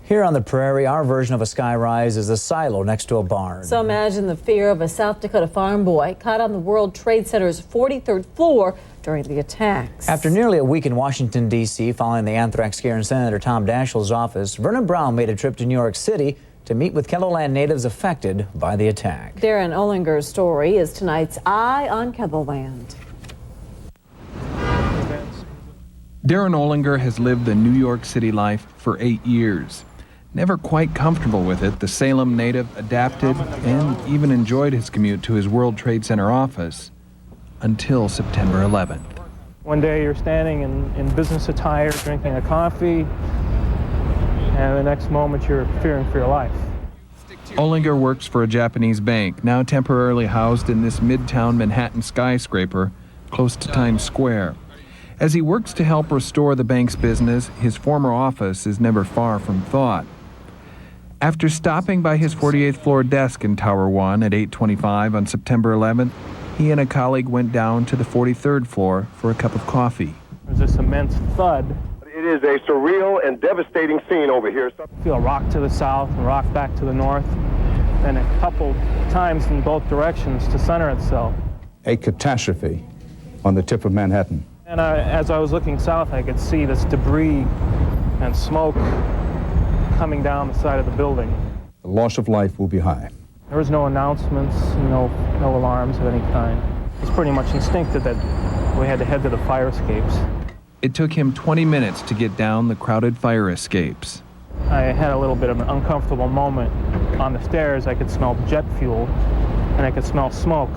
Here on the prairie, our version of a skyrise is a silo next to a barn. So imagine the fear of a South Dakota farm boy caught on the World Trade Center's 43rd floor during the attacks. After nearly a week in Washington, D.C., following the anthrax scare in Senator Tom Daschle's office, Vernon Brown made a trip to New York City to meet with Keloland natives affected by the attack. Darrin Olinger's story is tonight's Eye on Keloland. Darrin Olinger has lived the New York City life for 8 years. Never quite comfortable with it, the Salem native adapted and even enjoyed his commute to his World Trade Center office until September 11th. One day you're standing in business attire, drinking a coffee, and the next moment you're fearing for your life. Olinger works for a Japanese bank, now temporarily housed in this midtown Manhattan skyscraper close to Times Square. As he works to help restore the bank's business, his former office is never far from thought. After stopping by his 48th floor desk in Tower 1 at 8:25 on September 11th, he and a colleague went down to the 43rd floor for a cup of coffee. There's this immense thud. It is a surreal and devastating scene over here. You feel a rock to the south and rock back to the north, and a couple times in both directions to center itself. A catastrophe on the tip of Manhattan. And as I was looking south, I could see this debris and smoke coming down the side of the building. The loss of life will be high. There was no announcements, no alarms of any kind. It was pretty much instinctive that we had to head to the fire escapes. It took him 20 minutes to get down the crowded fire escapes. I had a little bit of an uncomfortable moment. On the stairs, I could smell jet fuel, and I could smell smoke.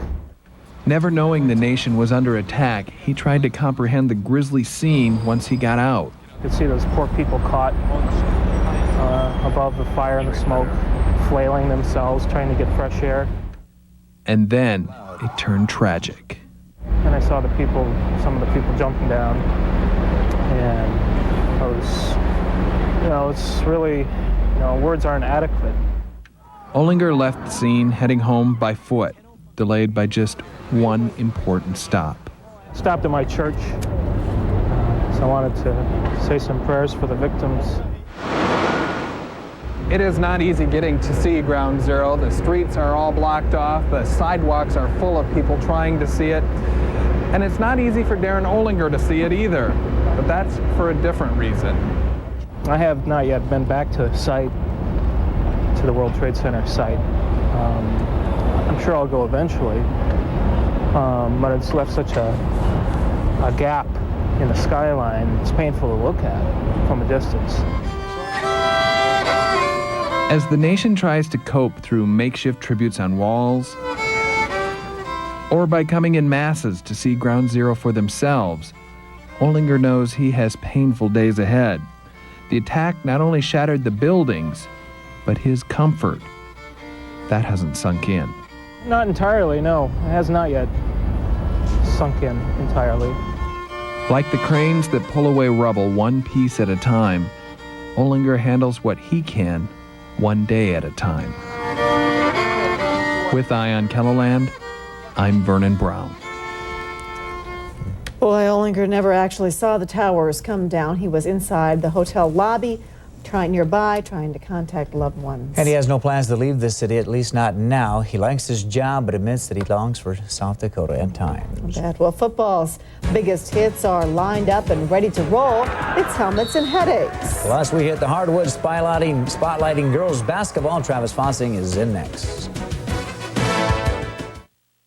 Never knowing the nation was under attack, he tried to comprehend the grisly scene once he got out. You could see those poor people caught above the fire and the smoke, flailing themselves, trying to get fresh air. And then it turned tragic. And I saw some of the people jumping down, and it's really, words aren't adequate. Olinger left the scene heading home by foot, delayed by just one important stop. Stopped at my church, so I wanted to say some prayers for the victims. It is not easy getting to see Ground Zero. The streets are all blocked off. The sidewalks are full of people trying to see it. And it's not easy for Darrin Olinger to see it either, but that's for a different reason. I have not yet been back to the site, to the World Trade Center site. I'm sure I'll go eventually, but it's left such a gap in the skyline. It's painful to look at from a distance. As the nation tries to cope through makeshift tributes on walls, or by coming in masses to see Ground Zero for themselves, Olinger knows he has painful days ahead. The attack not only shattered the buildings, but his comfort. That hasn't sunk in. Not entirely, no. It has not yet sunk in entirely. Like the cranes that pull away rubble one piece at a time, Olinger handles what he can one day at a time. With Eye on Keloland, I'm Vernon Brown. Boy, Olinger never actually saw the towers come down. He was inside the hotel lobby, trying to contact loved ones. And he has no plans to leave the city, at least not now. He likes his job, but admits that he longs for South Dakota at times. Well, football's biggest hits are lined up and ready to roll. It's helmets and headaches. Plus, we hit the hardwood spotlighting girls basketball. Travis Fossing is in next.